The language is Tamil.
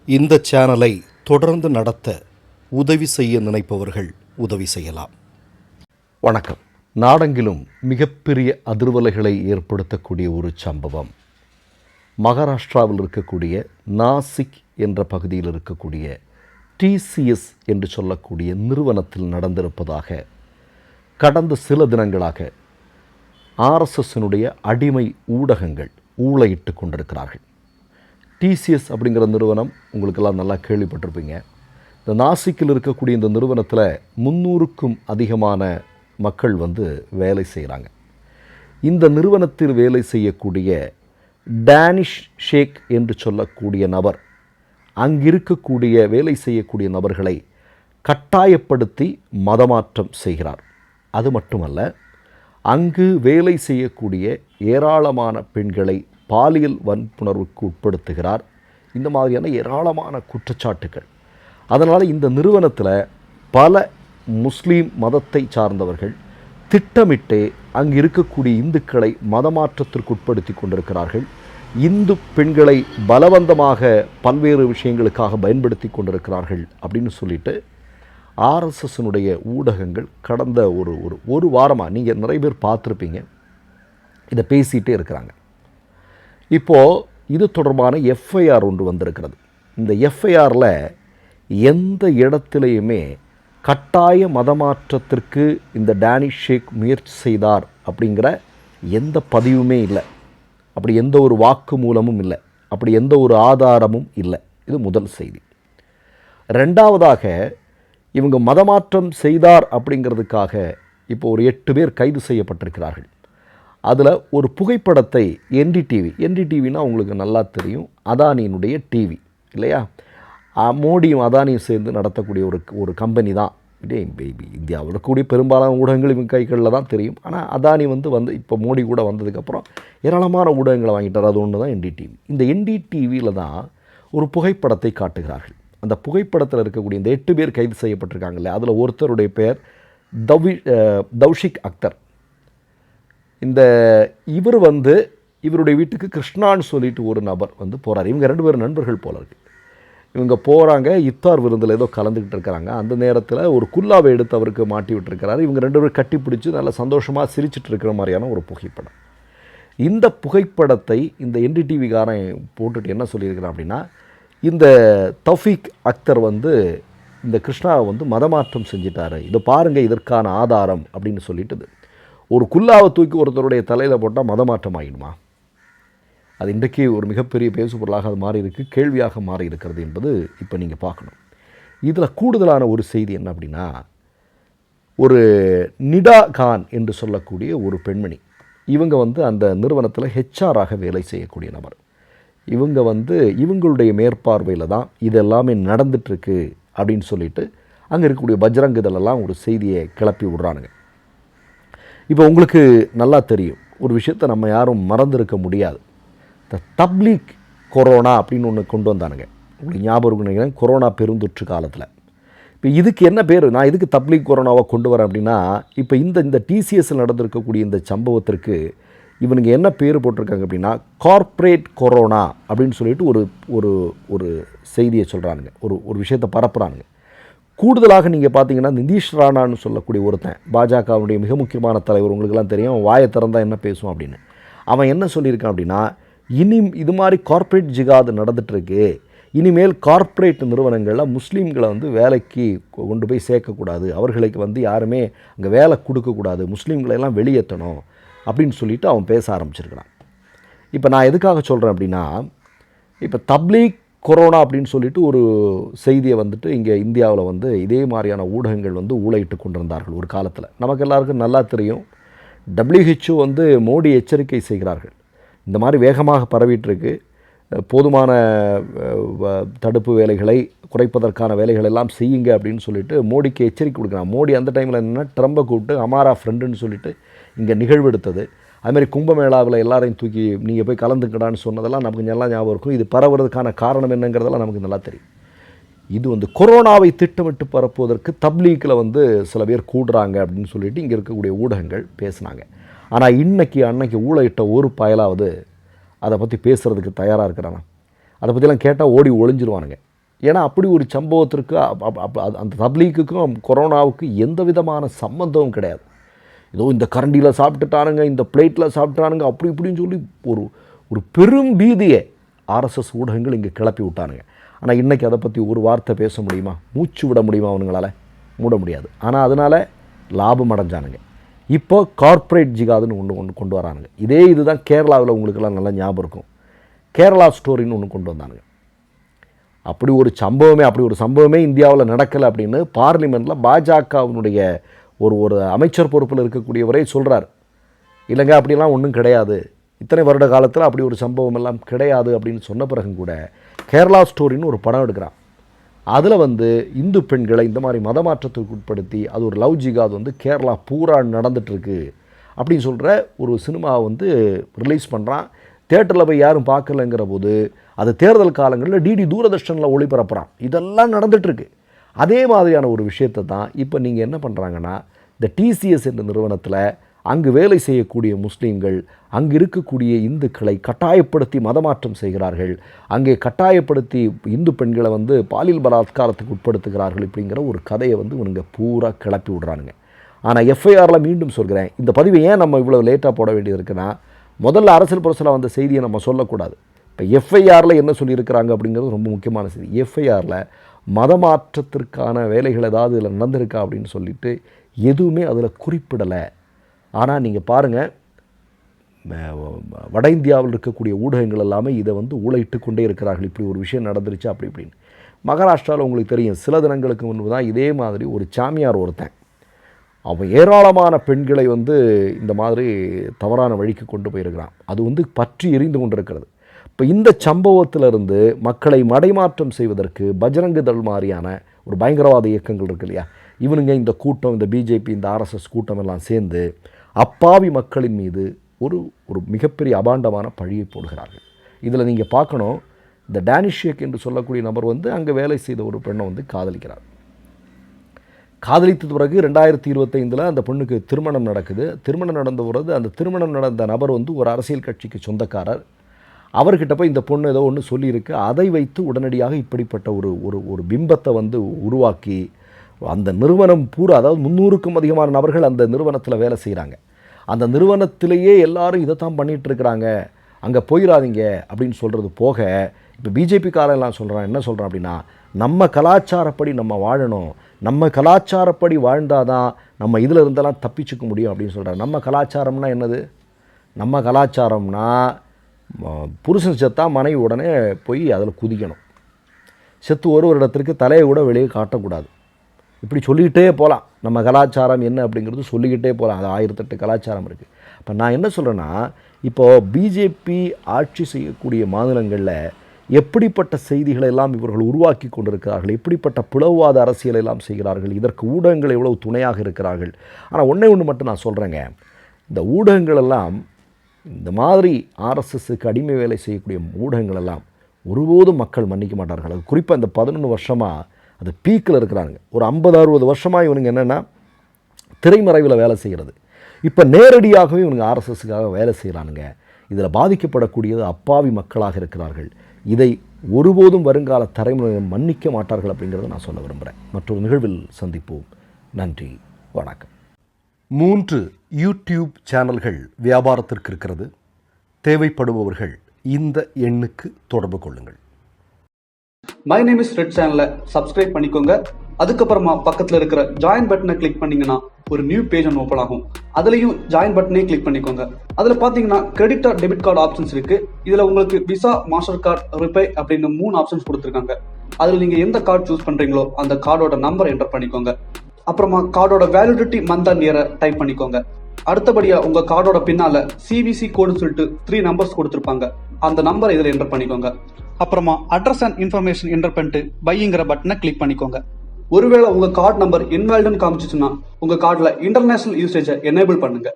இந்த சேனலை தொடர்ந்து நடத்த உதவி செய்ய நினைப்பவர்கள் உதவி செய்யலாம். வணக்கம். நாடெங்கிலும் மிகப்பெரிய அதிர்வலைகளை ஏற்படுத்தக்கூடிய ஒரு சம்பவம் மகாராஷ்டிராவில் இருக்கக்கூடிய நாசிக் என்ற பகுதியில் இருக்கக்கூடிய டிசிஎஸ் என்று சொல்லக்கூடிய நிறுவனத்தில் நடந்திருப்பதாக கடந்த சில தினங்களாக ஆர்எஸ்எஸ்னுடைய அடிமை ஊடகங்கள் ஊளையிட்டு கொண்டிருக்கிறார்கள். டிசிஎஸ் அப்படிங்கிற நிறுவனம் உங்களுக்கெல்லாம் நல்லா கேள்விப்பட்டிருப்பீங்க. இந்த நாசிக்கில் இருக்கக்கூடிய இந்த நிறுவனத்தில் 300க்கும் அதிகமான மக்கள் வேலை செய்கிறாங்க. இந்த நிறுவனத்தில் வேலை செய்யக்கூடிய டேனிஷ் ஷேக் என்று சொல்லக்கூடிய நபர் அங்கிருக்கக்கூடிய வேலை செய்யக்கூடிய நபர்களை கட்டாயப்படுத்தி மதமாற்றம் செய்கிறார். அது மட்டுமல்ல, அங்கு வேலை செய்யக்கூடிய ஏராளமான பெண்களை பாலியல் வன்புணர்வுக்கு உட்படுத்துகிறார். இந்த மாதிரியான ஏராளமான குற்றச்சாட்டுகள். அதனால் இந்த நிறுவனத்தில் பல முஸ்லீம் மதத்தை சார்ந்தவர்கள் திட்டமிட்டே அங்கு இருக்கக்கூடிய இந்துக்களை மதமாற்றத்திற்கு உட்படுத்தி கொண்டிருக்கிறார்கள். இந்து பெண்களை பலவந்தமாக பல்வேறு விஷயங்களுக்காக பயன்படுத்தி கொண்டிருக்கிறார்கள் அப்படின்னு சொல்லிட்டு ஆர்எஸ்எஸ்னுடைய ஊடகங்கள் கடந்த ஒரு வாரமாக நீங்கள் நிறைய பேர் பார்த்துருப்பீங்க, இதை பேசிகிட்டே இருக்கிறாங்க. இப்போது இது தொடர்பான எஃப்ஐஆர் ஒன்று வந்திருக்கிறது. இந்த எஃப்ஐஆரில் எந்த இடத்துலையுமே கட்டாய மதமாற்றத்திற்கு இந்த டேனிஷ் ஷேக் முயற்சி செய்தார் அப்படிங்கிற எந்த பதிவுமே இல்லை. அப்படி எந்த ஒரு வாக்கு மூலமும் இல்லை. அப்படி எந்த ஒரு ஆதாரமும் இல்லை. இது முதல் செய்தி. ரெண்டாவதாக, இவங்க மதமாற்றம் செய்தார் அப்படிங்கிறதுக்காக இப்போ ஒரு 8 பேர் கைது செய்யப்பட்டிருக்கிறார்கள். அதில் ஒரு புகைப்படத்தை என்டிடிவினா உங்களுக்கு நல்லா தெரியும், அதானியினுடைய டிவி இல்லையா? மோடியும் அதானியும் சேர்ந்து நடத்தக்கூடிய ஒரு கம்பெனி தான். இந்தியாவில் இருக்கக்கூடிய பெரும்பாலான ஊடகங்கள் இவங்க கைகளில் தான் தெரியும். ஆனால் அதானி இப்போ மோடி கூட வந்ததுக்கப்புறம் ஏராளமான ஊடகங்களை வாங்கிட்டார். அது ஒன்று தான் என்டிடிவி. இந்த என்டிடிவியில் தான் ஒரு புகைப்படத்தை காட்டுகிறார்கள். அந்த புகைப்படத்தில் இருக்கக்கூடிய இந்த 8 பேர் கைது செய்யப்பட்டிருக்காங்கல்ல, அதில் ஒருத்தருடைய பெயர் தௌஷிக் அக்தர். இவர் இவருடைய வீட்டுக்கு கிருஷ்ணான்னு சொல்லிட்டு ஒரு நபர் போகிறார். இவங்க 2 பேர் நண்பர்கள் போல இருக்கு. இவங்க போகிறாங்க, இஃப்தார் விருந்தில் ஏதோ கலந்துக்கிட்டு இருக்கிறாங்க. அந்த நேரத்தில் ஒரு குல்லாவை எடுத்து அவருக்கு மாட்டி விட்டுருக்கிறாரு. இவங்க 2 பேரும் கட்டி பிடிச்சி நல்லா சந்தோஷமாக சிரிச்சிட்டு இருக்கிற மாதிரியான ஒரு புகைப்படம். இந்த புகைப்படத்தை இந்த என்டிடிவிக்காரன் போட்டுட்டு என்ன சொல்லியிருக்கிறான் அப்படின்னா, இந்த தௌஃபீக் அக்தர் இந்த கிருஷ்ணாவை மதமாற்றம் செஞ்சிட்டாரு, இதை பாருங்கள் இதற்கான ஆதாரம் அப்படின்னு சொல்லிட்டுது. ஒரு குல்லாவை தூக்கி ஒருத்தருடைய தலையில் போட்டால் மதமாற்றம் ஆகிடுமா? அது இன்றைக்கு ஒரு மிகப்பெரிய பேசுபொருளாக அது மாறி இருக்குது, கேள்வியாக மாறி இருக்கிறது என்பது இப்போ நீங்கள் பார்க்கணும். இதில் கூடுதலான ஒரு செய்தி என்ன அப்படின்னா, ஒரு நிடா கான் என்று சொல்லக்கூடிய ஒரு பெண்மணி, இவங்க அந்த நிறுவனத்தில் ஹெச்ஆராக வேலை செய்யக்கூடிய நபர். இவங்க இவங்களுடைய மேற்பார்வையில் தான் இது எல்லாமே நடந்துட்டுருக்கு அப்படின்னு சொல்லிட்டு அங்கே இருக்கக்கூடிய பஜ்ரங் இதழெல்லாம் ஒரு செய்தியை கிளப்பி விடுறானுங்க. இப்போ உங்களுக்கு நல்லா தெரியும், ஒரு விஷயத்தை நம்ம யாரும் மறந்துருக்க முடியாது. இந்த தப்லீக் கொரோனா அப்படின்னு ஒன்று கொண்டு வந்தானுங்க. உங்களுக்கு ஞாபகம் நினைக்கிறேன், கொரோனா பெருந்தொற்று காலத்தில். இப்போ இதுக்கு என்ன பேர், நான் இதுக்கு தப்லீக் கொரோனாவை கொண்டு வரேன் அப்படின்னா, இப்போ இந்த டிசிஎஸ்ஸில் நடந்திருக்கக்கூடிய இந்த சம்பவத்திற்கு இவனுங்க என்ன பேர் போட்டிருக்காங்க அப்படின்னா, கார்ப்பரேட் கொரோனா அப்படின்னு சொல்லிட்டு ஒரு செய்தியை சொல்கிறானுங்க, ஒரு விஷயத்தை பரப்புகிறானுங்க. கூடுதலாக நீங்கள் பார்த்தீங்கன்னா, நிதிஷ் ராணான்னு சொல்லக்கூடிய ஒருத்தன், பாஜகவுடைய மிக முக்கியமான தலைவர், உங்களுக்கெல்லாம் தெரியும், அவன் வாயை திறந்தால் என்ன பேசுவான் அப்படின்னு. அவன் என்ன சொல்லியிருக்கான் அப்படின்னா, இது மாதிரி கார்ப்பரேட் ஜிகாது நடந்துகிட்ருக்கு, இனிமேல் கார்ப்பரேட் நிறுவனங்களில் முஸ்லீம்களை வேலைக்கு கொண்டு போய் சேர்க்கக்கூடாது, அவர்களுக்கு யாருமே அங்கே வேலை கொடுக்கக்கூடாது, முஸ்லீம்களெல்லாம் வெளியேற்றணும் அப்படின்னு சொல்லிட்டு அவன் பேச ஆரம்பிச்சிருக்கிறான். இப்போ நான் எதுக்காக சொல்கிறேன் அப்படின்னா, இப்போ தப்லீக் கொரோனா அப்படின்னு சொல்லிட்டு ஒரு செய்தியை இங்கே இந்தியாவில் இதே மாதிரியான ஊடகங்கள் ஊளையிட்டு கொண்டிருந்தார்கள் ஒரு காலத்தில். நமக்கு எல்லாருக்கும் நல்லா தெரியும், WHO மோடி எச்சரிக்கை செய்கிறார்கள், இந்த மாதிரி வேகமாக பரவிட்டுருக்கு, போதுமான தடுப்பு வேலைகளை குறைப்பதற்கான வேலைகள் எல்லாம் செய்யுங்க அப்படின்னு சொல்லிட்டு மோடிக்கு எச்சரிக்கை கொடுக்குறான். மோடி அந்த டைமில் என்னென்னா ட்ரம்பை கூப்பிட்டு அமாரா ஃப்ரெண்டுன்னு சொல்லிட்டு இங்கே நிகழ்வெடுத்தது. அதுமாதிரி கும்பமேளாவில் எல்லாரையும் தூக்கி நீங்கள் போய் கலந்துக்கடான்னு சொன்னதெல்லாம் நமக்கு நல்லா ஞாபகம் இருக்கும். இது பரவுறதுக்கான காரணம் என்னங்கிறதெல்லாம் நமக்கு நல்லா தெரியும். இது கொரோனாவை திட்டமிட்டு பரப்புவதற்கு தப்லீக்கில் சில பேர் கூடுறாங்க அப்படின்னு சொல்லிட்டு இங்கே இருக்கக்கூடிய ஊடகங்கள் பேசுனாங்க. ஆனால் அன்னைக்கு ஊழையிட்ட ஒரு பயலாவது அதை பற்றி பேசுகிறதுக்கு தயாராக இருக்கிறானா? அதை பற்றிலாம் கேட்டால் ஓடி ஒளிஞ்சிருவானுங்க. ஏன்னா அப்படி ஒரு சம்பவத்திற்கு அந்த தப்லீக்குக்கும் கொரோனாவுக்கும் எந்த விதமான சம்பந்தமும் கிடையாது. ஏதோ இந்த கரண்டியில் சாப்பிட்டுட்டானுங்க, இந்த பிளேட்டில் சாப்பிட்டானுங்க, அப்படி இப்படின்னு சொல்லி ஒரு ஒரு பெரும் பீதியை ஆர்எஸ்எஸ் ஊடகங்கள் இங்கே கிளப்பி விட்டானுங்க. ஆனால் இன்றைக்கி அதை பற்றி ஒரு வார்த்தை பேச முடியுமா? மூச்சு விட முடியுமா? அவனுங்களால் மூட முடியாது. ஆனால் அதனால் லாபம் அடைஞ்சானுங்க. இப்போ கார்ப்பரேட் ஜிகாதுன்னு ஒன்று கொண்டு வரானுங்க. இதே இதுதான் கேரளாவில் உங்களுக்கெல்லாம் நல்லா ஞாபகம் இருக்கும். கேரளா ஸ்டோரின்னு ஒன்று கொண்டு வந்தானுங்க. அப்படி ஒரு சம்பவமே இந்தியாவில் நடக்கலை அப்படின்னு பார்லிமெண்ட்டில் பாஜகவினுடைய ஒரு அமைச்சர் பொறுப்பில் இருக்கக்கூடியவரே சொல்கிறார். இல்லைங்க அப்படிலாம் ஒன்றும் கிடையாது, இத்தனை வருட காலத்தில் அப்படி ஒரு சம்பவம் எல்லாம் கிடையாது அப்படின்னு சொன்ன பிறகும் கூட கேரளா ஸ்டோரின்னு ஒரு படம் எடுக்கிறான். அதில் இந்து பெண்களை இந்த மாதிரி மதமாற்றத்துக்கு உட்படுத்தி அது ஒரு லவ் ஜிகாது கேரளா பூரா நடந்துகிட்ருக்கு அப்படின்னு சொல்கிற ஒரு சினிமாவை ரிலீஸ் பண்ணுறான். தேட்டரில் போய் யாரும் பார்க்கலங்கிற போது அது தேர்தல் காலங்களில் டிடி தூரதர்ஷனில் ஒளிபரப்புகிறான். இதெல்லாம் நடந்துகிட்ருக்கு. அதே மாதிரியான ஒரு விஷயத்தை தான் இப்போ நீங்கள் என்ன பண்ணுறாங்கன்னா, இந்த டிசிஎஸ் என்ற நிறுவனத்தில் அங்கு வேலை செய்யக்கூடிய முஸ்லீம்கள் அங்கு இருக்கக்கூடிய இந்துக்களை கட்டாயப்படுத்தி மதமாற்றம் செய்கிறார்கள், அங்கே கட்டாயப்படுத்தி இந்து பெண்களை பாலியல் பலாத்காரத்துக்கு உட்படுத்துகிறார்கள். இப்படிங்கிற ஒரு கதையை இவனுங்க பூரா கிளப்பி விடுறானுங்க. ஆனால் எஃப்ஐஆரில் மீண்டும் சொல்கிறேன், இந்த பதிவை ஏன் நம்ம இவ்வளோ லேட்டாக போட வேண்டியது இருக்குன்னா, முதல்ல அரசியல் புரட்சியில் வந்த செய்தியை நம்ம சொல்லக்கூடாது. இப்போ எஃப்ஐஆரில் என்ன சொல்லியிருக்கிறாங்க அப்படிங்கிறது ரொம்ப முக்கியமான செய்தி. எஃப்ஐஆரில் மதமாற்றத்திற்கான வேலைகள் ஏதாவது இதில் நடந்திருக்கா அப்படின்னு சொல்லிட்டு எதுவுமே அதில் குறிப்பிடலை. ஆனால் நீங்கள் பாருங்கள், வட இந்தியாவில் இருக்கக்கூடிய ஊடகங்கள் எல்லாமே இதை ஊழையிட்டு கொண்டே இருக்கிறார்கள். இப்படி ஒரு விஷயம் நடந்துருச்சு அப்படி இப்படின்னு. மகாராஷ்டிராவில் உங்களுக்கு தெரியும், சில தினங்களுக்கு முன்பு தான் இதே மாதிரி ஒரு சாமியார் ஒருத்தன் அவன் ஏராளமான பெண்களை இந்த மாதிரி தவறான வழிக்கு கொண்டு போயிருக்கிறான். அது பற்றி எரிந்து கொண்டிருக்கிறது. இப்போ இந்த சம்பவத்திலிருந்து மக்களை மடைமாற்றம் செய்வதற்கு பஜ்ரங் தள் மாதிரியான ஒரு பயங்கரவாத இயக்கங்கள் இருக்கு இல்லையா, இவனுங்க இந்த கூட்டம், இந்த பிஜேபி, இந்த ஆர்எஸ்எஸ் கூட்டம் எல்லாம் சேர்ந்து அப்பாவி மக்களின் மீது ஒரு மிகப்பெரிய அபாண்டமான பழியை போடுகிறார்கள். இதில் நீங்கள் பார்க்கணும், இந்த டேனிஷ் ஷேக் என்று சொல்லக்கூடிய நபர் அங்கே வேலை செய்த ஒரு பெண்ணை காதலிக்கிறார். காதலித்த பிறகு 2025 அந்த பெண்ணுக்கு திருமணம் நடக்குது. திருமணம் நடந்த பிறகு அந்த திருமணம் நடந்த நபர் ஒரு அரசியல் கட்சிக்கு சொந்தக்காரர். அவர்கிட்ட போய் இந்த பொண்ணு ஏதோ ஒன்று சொல்லியிருக்கு. அதை வைத்து உடனடியாக இப்படிப்பட்ட ஒரு பிம்பத்தை உருவாக்கி அந்த நிறுவனம் பூரா, அதாவது 300க்கும் அதிகமான நபர்கள் அந்த நிறுவனத்தில் வேலை செய்கிறாங்க. அந்த நிறுவனத்திலேயே எல்லாரும் இதைத்தான் பண்ணிகிட்ருக்கிறாங்க, அங்கே போயிடாதீங்க அப்படின்னு சொல்கிறது போக, இப்போ பிஜேபிக்காரெல்லாம் சொல்கிறான், என்ன சொல்கிறான் அப்படின்னா, நம்ம கலாச்சாரப்படி நம்ம வாழணும், நம்ம கலாச்சாரப்படி வாழ்ந்தால் தான் நம்ம இதில் இருந்தெல்லாம் தப்பிச்சுக்க முடியும் அப்படின்னு சொல்கிறாங்க. நம்ம கலாச்சாரம்னா என்னது? நம்ம கலாச்சாரம்னா புருஷன் செத்தா மனைவி உடனே போய் அதில் குதிக்கணும், செத்து ஒரு இடத்திற்கு தலையை கூட வெளியே காட்டக்கூடாது. இப்படி சொல்லிக்கிட்டே போகலாம். நம்ம கலாச்சாரம் என்ன அப்படிங்கிறது சொல்லிக்கிட்டே போகலாம். அது 1008 கலாச்சாரம் இருக்குது. இப்போ நான் என்ன சொல்கிறேன்னா, இப்போது பிஜேபி ஆட்சி செய்யக்கூடிய மாநிலங்களில் எப்படிப்பட்ட செய்திகளை எல்லாம் இவர்கள் உருவாக்கி கொண்டிருக்கிறார்கள், எப்படிப்பட்ட பிளவுவாத அரசியலை எல்லாம் செய்கிறார்கள், இதற்கு ஊடகங்கள் எவ்வளவு துணையாக இருக்கிறார்கள். ஆனால் ஒன்று மட்டும் நான் சொல்கிறேங்க, இந்த ஊடகங்கள் எல்லாம் இந்த மாதிரி ஆர்எஸ்எஸ்க்கு அடிமை வேலை செய்யக்கூடிய ஊடகங்கள் எல்லாம் ஒருபோதும் மக்கள் மன்னிக்க மாட்டார்கள். அது குறிப்பாக இந்த 11 வருஷமாக அது பீக்கில் இருக்கிறாங்க. ஒரு 50-60 வருஷமாக இவனுங்க என்னென்னா திரைமறைவில் வேலை செய்கிறது. இப்போ நேரடியாகவே இவனுங்க ஆர்எஸ்எஸ்க்காக வேலை செய்கிறானுங்க. இதில் பாதிக்கப்படக்கூடியது அப்பாவி மக்களாக இருக்கிறார்கள். இதை ஒருபோதும் வருங்கால தலைமுறையினர் மன்னிக்க மாட்டார்கள் அப்படிங்கிறத நான் சொல்ல விரும்புகிறேன். மற்றொரு நிகழ்வில் சந்திப்போம். நன்றி, வணக்கம். 3 யூடியூப் சேனல்கள் வியாபாரத்திற்கு இருக்கிறது. தேவைப்படுபவர்கள் இந்த எண்ணுக்கு தொடர்பு கொள்ளுங்கள். மை நேம் இஸ் ரெட் சேனலை சப்ஸ்கிரைப் பண்ணிக்கோங்க. அதுக்கப்புறமா பக்கத்தில் இருக்கிற ஜாயின் பட்டனை கிளிக் பண்ணீங்கன்னா ஒரு நியூ பேஜ் ஒன்று ஓப்பன் ஆகும். அதுலேயும் ஜாயின் பட்டனே கிளிக் பண்ணிக்கோங்க. அதில் பார்த்தீங்கன்னா credit R debit card options இருக்கு. இதில் உங்களுக்கு விசா, மாஸ்டர் கார்டு, ரிப்பே அப்படின்னு 3 ஆப்ஷன்ஸ் கொடுத்துருக்காங்க. அதில் நீங்கள் எந்த கார்டு சூஸ் பண்ணுறீங்களோ அந்த கார்டோட நம்பர் என்டர் பண்ணிக்கோங்க. அப்புறமா கார்டோட வேலிடிட்டி மந்த் அண்ட் இயரை டைப் பண்ணிக்கோங்க. அடுத்தபடியா உங்க கார்டோட பின்னால சிவிசி கோடுன்னு சொல்லிட்டு 3 நம்பர்ஸ் கொடுத்துருப்பாங்க. அந்த நம்பர் இதில் என்டர் பண்ணிக்கோங்க. அப்புறமா அட்ரஸ் அண்ட் இன்ஃபர்மேஷன் என்டர் பண்ணிட்டு பைங்கிற பட்டனை கிளிக் பண்ணிக்கோங்க. ஒருவேளை உங்க கார்டு நம்பர் இன்வாலிட்னு காமிச்சிச்சுன்னா உங்க கார்டுல இன்டர்நேஷனல் யூசேஜை எனேபிள் பண்ணுங்க.